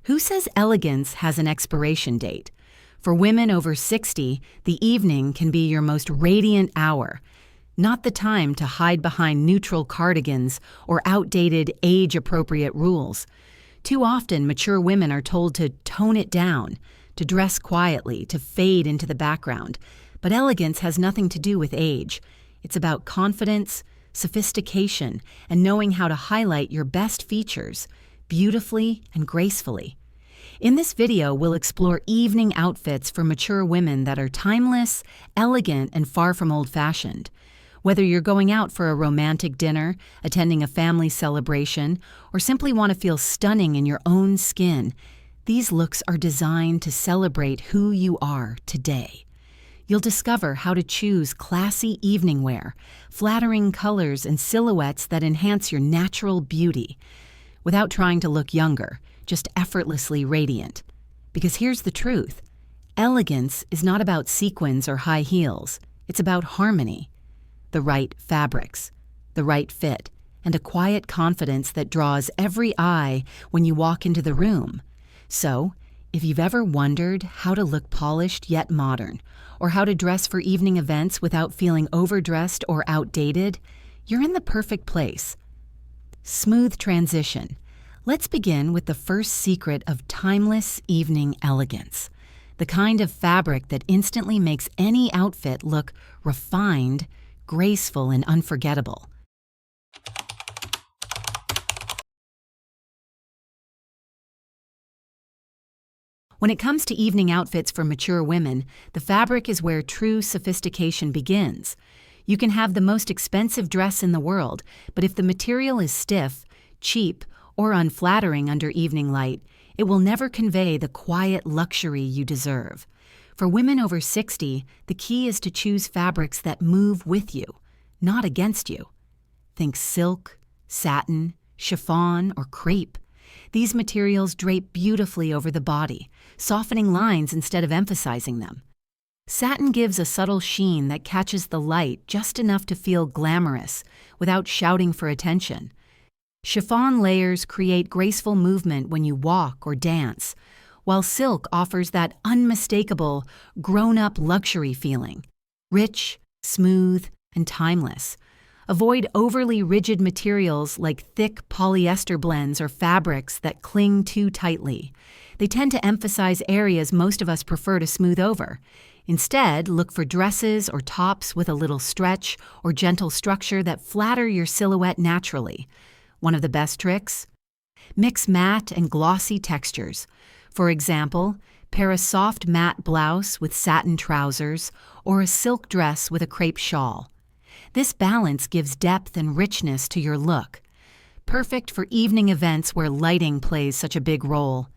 Who says elegance has an expiration date? For women over 60, the evening can be your most radiant hour, not the time to hide behind neutral cardigans or outdated age-appropriate rules. Too often, mature women are told to tone it down, to dress quietly, to fade into the background. But elegance has nothing to do with age. It's about confidence, sophistication, and knowing how to highlight your best features, beautifully and gracefully. In this video, we'll explore evening outfits for mature women that are timeless, elegant, and far from old-fashioned. Whether you're going out for a romantic dinner, attending a family celebration, or simply want to feel stunning in your own skin, these looks are designed to celebrate who you are today. You'll discover how to choose classy evening wear, flattering colors and silhouettes that enhance your natural beauty, without trying to look younger, just effortlessly radiant. Because here's the truth. Elegance is not about sequins or high heels. It's about harmony. The right fabrics, the right fit, and a quiet confidence that draws every eye when you walk into the room. So, if you've ever wondered how to look polished yet modern, or how to dress for evening events without feeling overdressed or outdated, you're in the perfect place. Smooth transition. Let's begin with the first secret of timeless evening elegance, the kind of fabric that instantly makes any outfit look refined, graceful, and unforgettable. When it comes to evening outfits for mature women, the fabric is where true sophistication begins. You can have the most expensive dress in the world, but if the material is stiff, cheap, or unflattering under evening light, it will never convey the quiet luxury you deserve. For women over 60, the key is to choose fabrics that move with you, not against you. Think silk, satin, chiffon, or crepe. These materials drape beautifully over the body, softening lines instead of emphasizing them. Satin gives a subtle sheen that catches the light just enough to feel glamorous without shouting for attention. Chiffon layers create graceful movement when you walk or dance, while silk offers that unmistakable, grown-up luxury feeling. Rich, smooth, and timeless. Avoid overly rigid materials like thick polyester blends or fabrics that cling too tightly. They tend to emphasize areas most of us prefer to smooth over. Instead, look for dresses or tops with a little stretch or gentle structure that flatter your silhouette naturally. One of the best tricks? Mix matte and glossy textures. For example, pair a soft matte blouse with satin trousers or a silk dress with a crepe shawl. This balance gives depth and richness to your look. Perfect for evening events where lighting plays such a big role.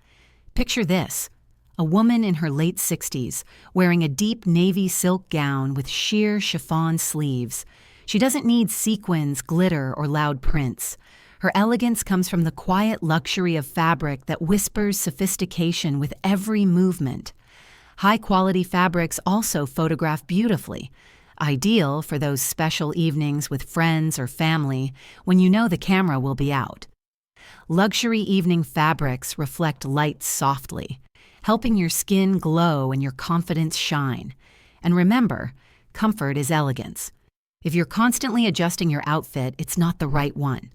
Picture this: a woman in her late 60s wearing a deep navy silk gown with sheer chiffon sleeves. She doesn't need sequins, glitter, or loud prints. Her elegance comes from the quiet luxury of fabric that whispers sophistication with every movement. High-quality fabrics also photograph beautifully, ideal for those special evenings with friends or family when you know the camera will be out. Luxury evening fabrics reflect light softly, helping your skin glow and your confidence shine. And remember, comfort is elegance. If you're constantly adjusting your outfit, it's not the right one.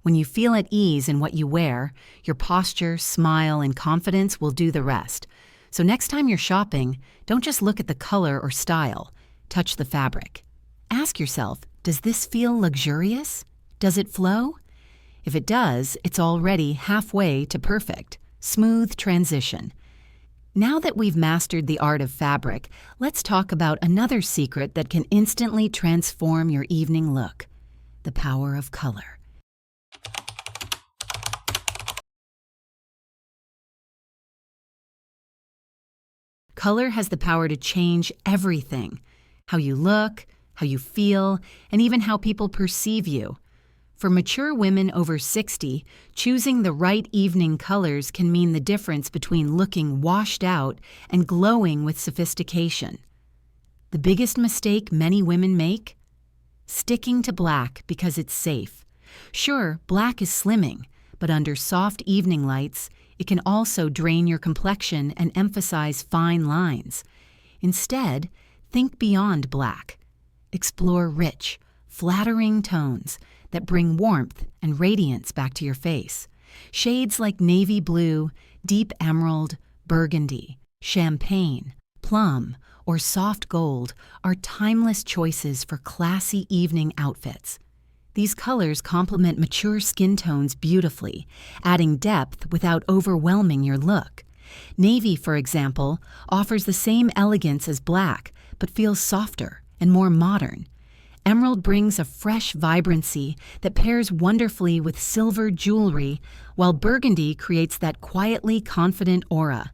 When you feel at ease in what you wear, your posture, smile, and confidence will do the rest. So next time you're shopping, don't just look at the color or style. Touch the fabric. Ask yourself, does this feel luxurious? Does it flow? If it does, it's already halfway to perfect. Smooth transition. Now that we've mastered the art of fabric, let's talk about another secret that can instantly transform your evening look: the power of color. Color has the power to change everything: how you look, how you feel, and even how people perceive you. For mature women over 60, choosing the right evening colors can mean the difference between looking washed out and glowing with sophistication. The biggest mistake many women make? Sticking to black because it's safe. Sure, black is slimming, but under soft evening lights, It can also drain your complexion and emphasize fine lines. Instead, think beyond black. Explore rich, flattering tones that bring warmth and radiance back to your face. Shades like navy blue, deep emerald, burgundy, champagne, plum, or soft gold are timeless choices for classy evening outfits. These colors complement mature skin tones beautifully, adding depth without overwhelming your look. Navy, for example, offers the same elegance as black, but feels softer and more modern. Emerald brings a fresh vibrancy that pairs wonderfully with silver jewelry, while burgundy creates that quietly confident aura.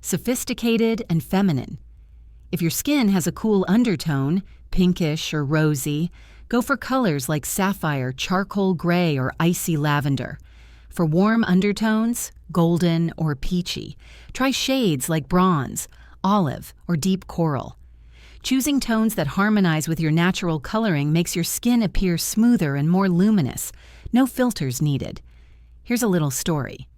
Sophisticated and feminine. If your skin has a cool undertone, pinkish or rosy, go for colors like sapphire, charcoal gray, or icy lavender. For warm undertones, golden or peachy, try shades like bronze, olive, or deep coral. Choosing tones that harmonize with your natural coloring makes your skin appear smoother and more luminous. No filters needed. Here's a little story.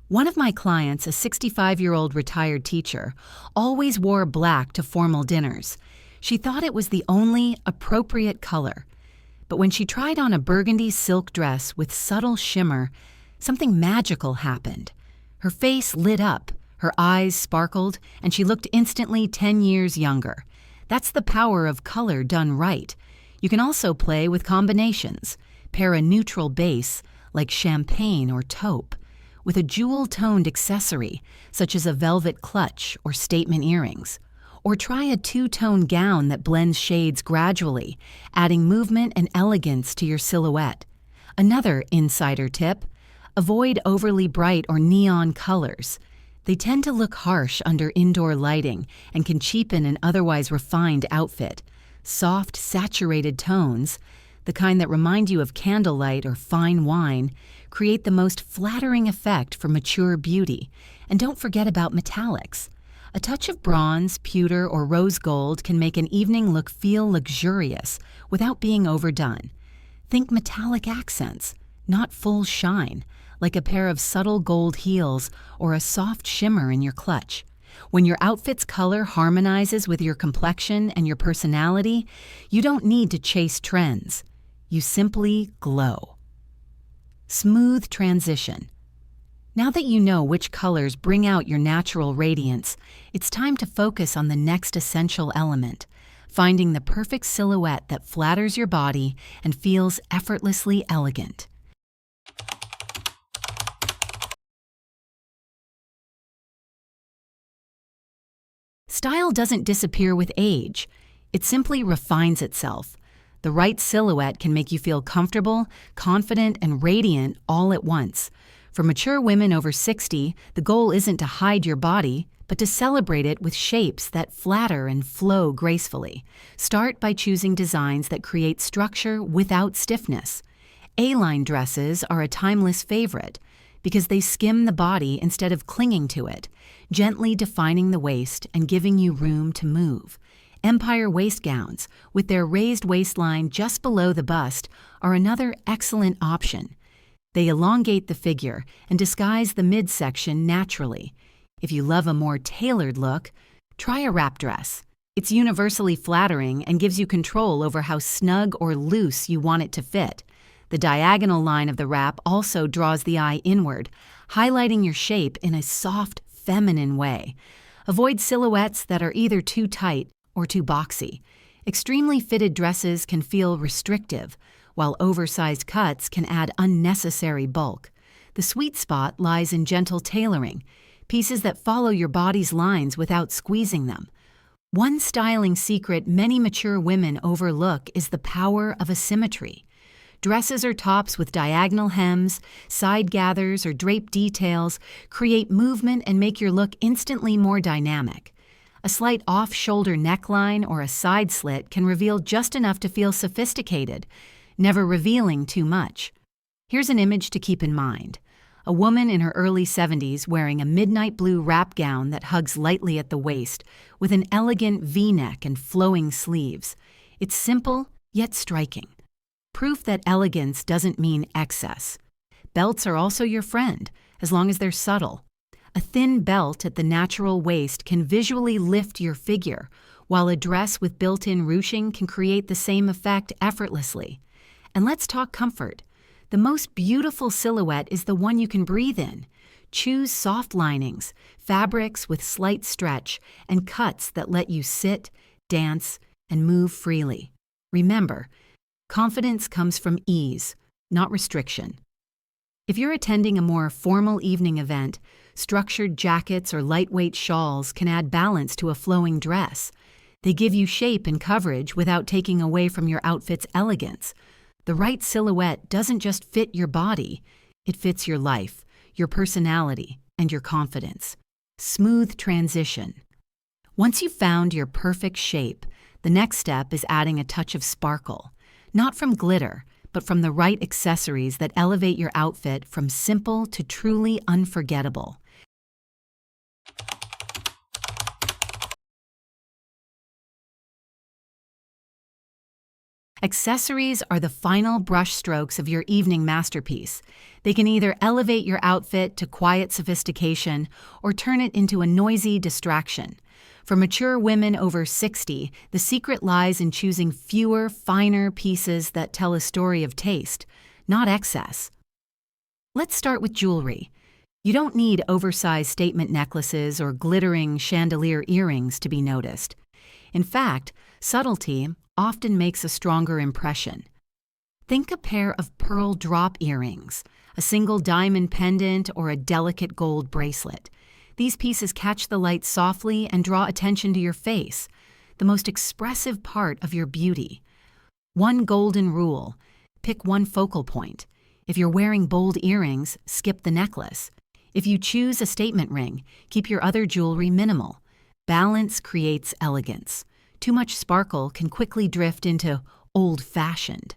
One of my clients, a 65-year-old retired teacher, always wore black to formal dinners. She thought it was the only appropriate color. But when she tried on a burgundy silk dress with subtle shimmer, something magical happened. Her face lit up, her eyes sparkled, and she looked instantly 10 years younger. That's the power of color done right. You can also play with combinations. Pair a neutral base, like champagne or taupe, with a jewel-toned accessory, such as a velvet clutch or statement earrings. Or try a two-tone gown that blends shades gradually, adding movement and elegance to your silhouette. Another insider tip: avoid overly bright or neon colors. They tend to look harsh under indoor lighting and can cheapen an otherwise refined outfit. Soft, saturated tones, the kind that remind you of candlelight or fine wine, create the most flattering effect for mature beauty. And don't forget about metallics. A touch of bronze, pewter, or rose gold can make an evening look feel luxurious without being overdone. Think metallic accents, not full shine, like a pair of subtle gold heels or a soft shimmer in your clutch. When your outfit's color harmonizes with your complexion and your personality, you don't need to chase trends. You simply glow. Smooth transition. Now that you know which colors bring out your natural radiance, it's time to focus on the next essential element, finding the perfect silhouette that flatters your body and feels effortlessly elegant. Style doesn't disappear with age. It simply refines itself. The right silhouette can make you feel comfortable, confident, and radiant all at once. For mature women over 60, the goal isn't to hide your body, but to celebrate it with shapes that flatter and flow gracefully. Start by choosing designs that create structure without stiffness. A-line dresses are a timeless favorite because they skim the body instead of clinging to it, gently defining the waist and giving you room to move. Empire waist gowns, with their raised waistline just below the bust, are another excellent option. They elongate the figure and disguise the midsection naturally. If you love a more tailored look, try a wrap dress. It's universally flattering and gives you control over how snug or loose you want it to fit. The diagonal line of the wrap also draws the eye inward, highlighting your shape in a soft, feminine way. Avoid silhouettes that are either too tight or too boxy. Extremely fitted dresses can feel restrictive, while oversized cuts can add unnecessary bulk. The sweet spot lies in gentle tailoring, pieces that follow your body's lines without squeezing them. One styling secret many mature women overlook is the power of asymmetry. Dresses or tops with diagonal hems, side gathers, or draped details create movement and make your look instantly more dynamic. A slight off-shoulder neckline or a side slit can reveal just enough to feel sophisticated, never revealing too much. Here's an image to keep in mind. A woman in her early 70s wearing a midnight blue wrap gown that hugs lightly at the waist with an elegant V-neck and flowing sleeves. It's simple, yet striking. Proof that elegance doesn't mean excess. Belts are also your friend, as long as they're subtle. A thin belt at the natural waist can visually lift your figure, while a dress with built-in ruching can create the same effect effortlessly. And let's talk comfort. The most beautiful silhouette is the one you can breathe in. Choose soft linings, fabrics with slight stretch, and cuts that let you sit, dance, and move freely. Remember, confidence comes from ease, not restriction. If you're attending a more formal evening event, structured jackets or lightweight shawls can add balance to a flowing dress. They give you shape and coverage without taking away from your outfit's elegance. The right silhouette doesn't just fit your body, it fits your life, your personality, and your confidence. Smooth transition. Once you've found your perfect shape, the next step is adding a touch of sparkle. Not from glitter, but from the right accessories that elevate your outfit from simple to truly unforgettable. Accessories are the final brushstrokes of your evening masterpiece. They can either elevate your outfit to quiet sophistication or turn it into a noisy distraction. For mature women over 60, the secret lies in choosing fewer, finer pieces that tell a story of taste, not excess. Let's start with jewelry. You don't need oversized statement necklaces or glittering chandelier earrings to be noticed. In fact, subtlety often makes a stronger impression. Think a pair of pearl drop earrings, a single diamond pendant, or a delicate gold bracelet. These pieces catch the light softly and draw attention to your face, the most expressive part of your beauty. One golden rule: pick one focal point. If you're wearing bold earrings, skip the necklace. If you choose a statement ring, keep your other jewelry minimal. Balance creates elegance. Too much sparkle can quickly drift into old-fashioned.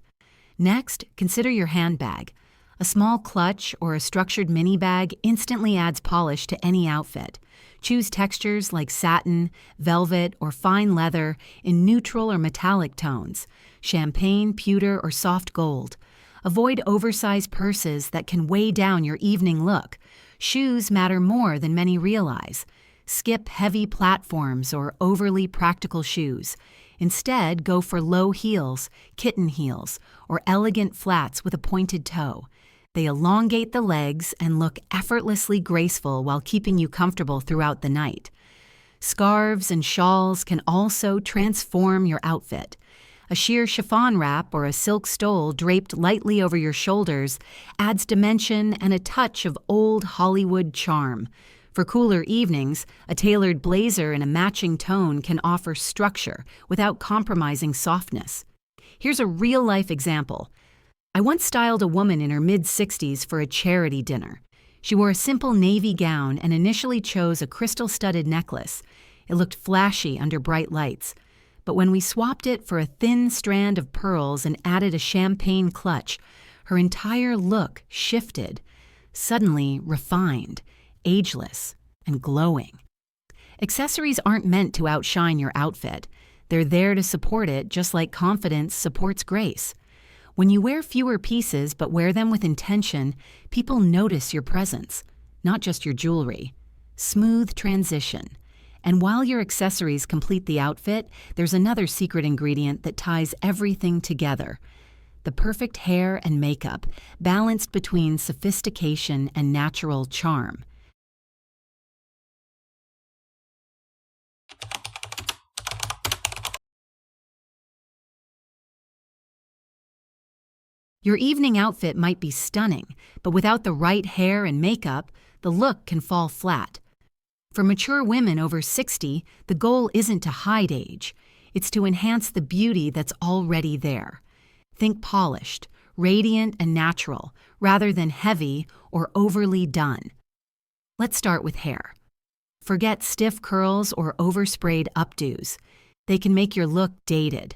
Next, consider your handbag. A small clutch or a structured mini bag instantly adds polish to any outfit. Choose textures like satin, velvet, or fine leather in neutral or metallic tones, champagne, pewter, or soft gold. Avoid oversized purses that can weigh down your evening look. Shoes matter more than many realize. Skip heavy platforms or overly practical shoes. Instead, go for low heels, kitten heels, or elegant flats with a pointed toe. They elongate the legs and look effortlessly graceful while keeping you comfortable throughout the night. Scarves and shawls can also transform your outfit. A sheer chiffon wrap or a silk stole draped lightly over your shoulders adds dimension and a touch of old Hollywood charm. For cooler evenings, a tailored blazer in a matching tone can offer structure without compromising softness. Here's a real-life example. I once styled a woman in her mid-60s for a charity dinner. She wore a simple navy gown and initially chose a crystal-studded necklace. It looked flashy under bright lights. But when we swapped it for a thin strand of pearls and added a champagne clutch, her entire look shifted, suddenly refined, ageless, and glowing. Accessories aren't meant to outshine your outfit. They're there to support it, just like confidence supports grace. When you wear fewer pieces but wear them with intention, people notice your presence, not just your jewelry. Smooth transition. And while your accessories complete the outfit, there's another secret ingredient that ties everything together: the perfect hair and makeup, balanced between sophistication and natural charm. Your evening outfit might be stunning, but without the right hair and makeup, the look can fall flat. For mature women over 60, the goal isn't to hide age. It's to enhance the beauty that's already there. Think polished, radiant, and natural, rather than heavy or overly done. Let's start with hair. Forget stiff curls or oversprayed updos. They can make your look dated.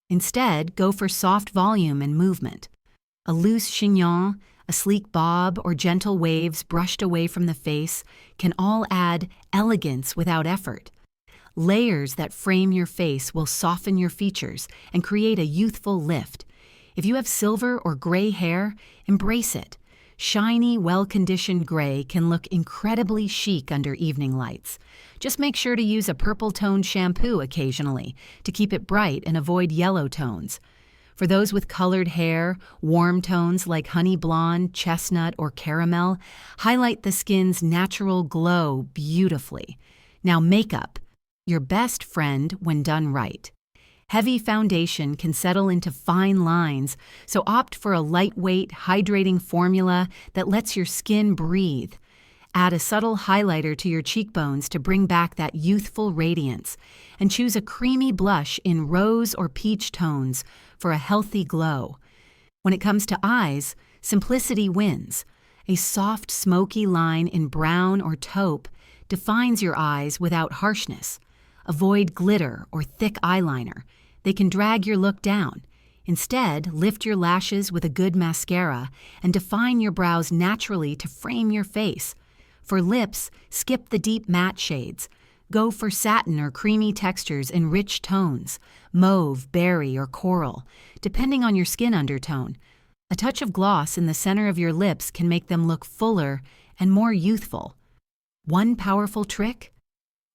Instead, go for soft volume and movement. A loose chignon, a sleek bob, or gentle waves brushed away from the face can all add elegance without effort. Layers that frame your face will soften your features and create a youthful lift. If you have silver or gray hair, embrace it. Shiny, well-conditioned gray can look incredibly chic under evening lights. Just make sure to use a purple-toned shampoo occasionally to keep it bright and avoid yellow tones. For those with colored hair, warm tones like honey blonde, chestnut, or caramel highlight the skin's natural glow beautifully. Now makeup, your best friend when done right. Heavy foundation can settle into fine lines, so opt for a lightweight, hydrating formula that lets your skin breathe. Add a subtle highlighter to your cheekbones to bring back that youthful radiance, and choose a creamy blush in rose or peach tones for a healthy glow. When it comes to eyes, simplicity wins. A soft, smoky line in brown or taupe defines your eyes without harshness. Avoid glitter or thick eyeliner. They can drag your look down. Instead, lift your lashes with a good mascara and define your brows naturally to frame your face. For lips, skip the deep matte shades. Go for satin or creamy textures in rich tones, mauve, berry, or coral, depending on your skin undertone. A touch of gloss in the center of your lips can make them look fuller and more youthful. One powerful trick?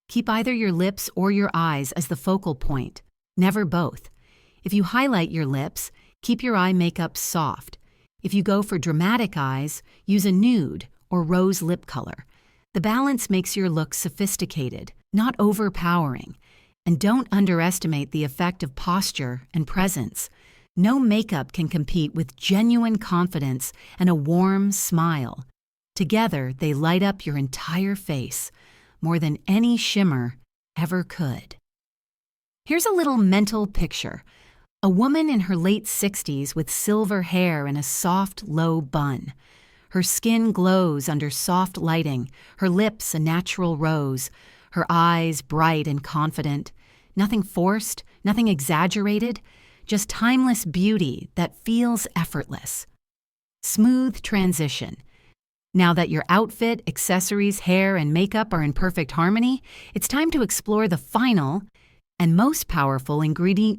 Keep either your lips or your eyes as the focal point, never both. If you highlight your lips, keep your eye makeup soft. If you go for dramatic eyes, use a nude or rose lip color. The balance makes your look sophisticated, not overpowering. And don't underestimate the effect of posture and presence. No makeup can compete with genuine confidence and a warm smile. Together, they light up your entire face, more than any shimmer ever could. Here's a little mental picture. A woman in her late 60s with silver hair and a soft, low bun. Her skin glows under soft lighting, her lips a natural rose, her eyes bright and confident. Nothing forced, nothing exaggerated, just timeless beauty that feels effortless. Smooth transition. Now that your outfit, accessories, hair, and makeup are in perfect harmony, it's time to explore the final and most powerful ingredient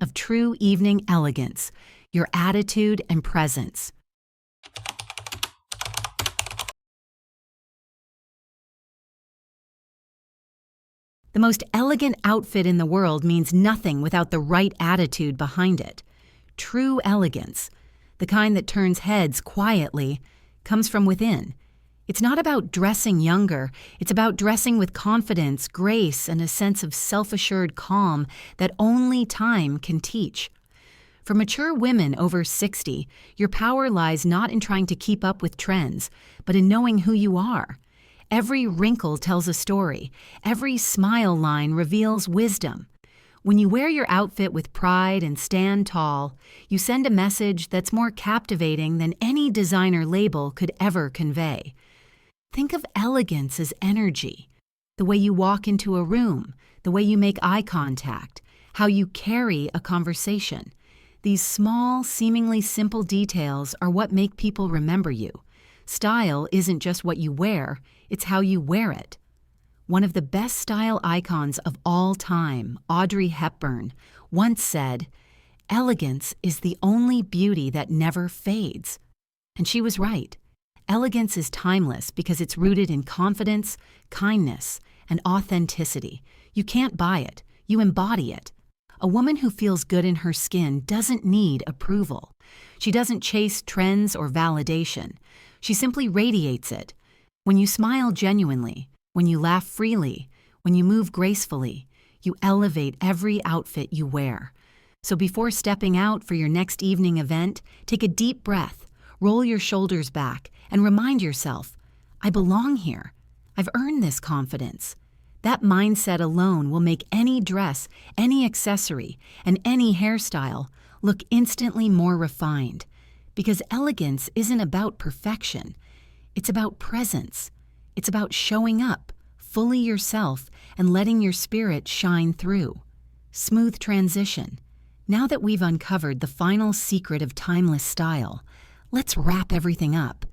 of true evening elegance, your attitude and presence. The most elegant outfit in the world means nothing without the right attitude behind it. True elegance, the kind that turns heads quietly, comes from within. It's not about dressing younger, it's about dressing with confidence, grace, and a sense of self-assured calm that only time can teach. For mature women over 60, your power lies not in trying to keep up with trends, but in knowing who you are. Every wrinkle tells a story. Every smile line reveals wisdom. When you wear your outfit with pride and stand tall, you send a message that's more captivating than any designer label could ever convey. Think of elegance as energy. The way you walk into a room, the way you make eye contact, how you carry a conversation. These small, seemingly simple details are what make people remember you. Style isn't just what you wear, it's how you wear it. One of the best style icons of all time, Audrey Hepburn, once said, "Elegance is the only beauty that never fades." And she was right. Elegance is timeless because it's rooted in confidence, kindness, and authenticity. You can't buy it, you embody it. A woman who feels good in her skin doesn't need approval. She doesn't chase trends or validation. She simply radiates it. When you smile genuinely, when you laugh freely, when you move gracefully, you elevate every outfit you wear. So before stepping out for your next evening event, take a deep breath, roll your shoulders back, and remind yourself, I belong here. I've earned this confidence. That mindset alone will make any dress, any accessory, and any hairstyle look instantly more refined. Because elegance isn't about perfection. It's about presence. It's about showing up, fully yourself, and letting your spirit shine through. Smooth transition. Now that we've uncovered the final secret of timeless style, let's wrap everything up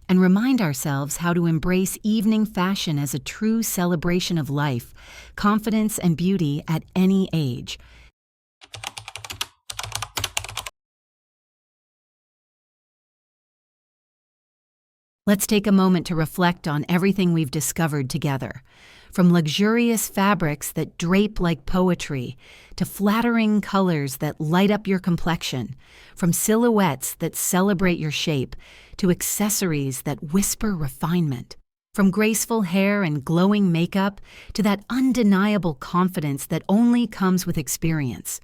and remind ourselves how to embrace evening fashion as a true celebration of life, confidence, and beauty at any age. Let's take a moment to reflect on everything we've discovered together. From luxurious fabrics that drape like poetry, to flattering colors that light up your complexion, from silhouettes that celebrate your shape, to accessories that whisper refinement. From graceful hair and glowing makeup to that undeniable confidence that only comes with experience,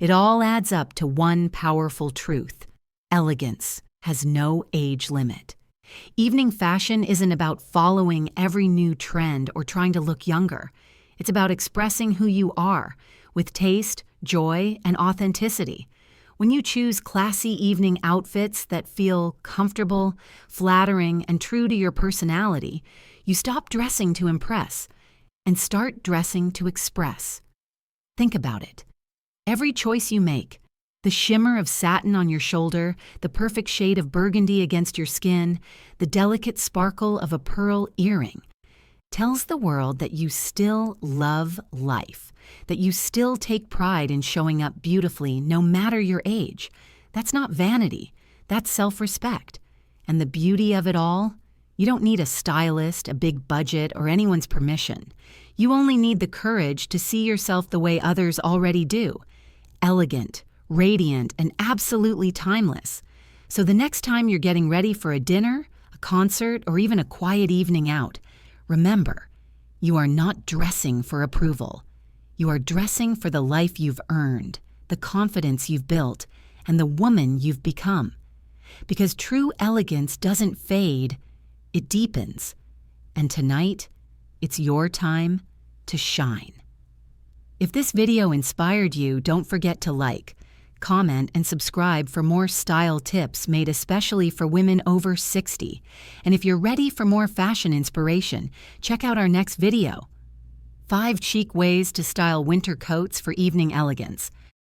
it all adds up to one powerful truth: elegance has no age limit. Evening fashion isn't about following every new trend or trying to look younger. It's about expressing who you are, with taste, joy, and authenticity. When you choose classy evening outfits that feel comfortable, flattering, and true to your personality, you stop dressing to impress and start dressing to express. Think about it. Every choice you make, the shimmer of satin on your shoulder, the perfect shade of burgundy against your skin, the delicate sparkle of a pearl earring, tells the world that you still love life, that you still take pride in showing up beautifully no matter your age. That's not vanity, that's self-respect. And the beauty of it all? You don't need a stylist, a big budget, or anyone's permission. You only need the courage to see yourself the way others already do: elegant, radiant, and absolutely timeless. So the next time you're getting ready for a dinner, a concert, or even a quiet evening out, remember, you are not dressing for approval. You are dressing for the life you've earned, the confidence you've built, and the woman you've become. Because true elegance doesn't fade, it deepens. And tonight, it's your time to shine. If this video inspired you, don't forget to like, comment, and subscribe for more style tips made especially for women over 60. And if you're ready for more fashion inspiration, check out our next video: 5 chic ways to style winter coats for evening elegance.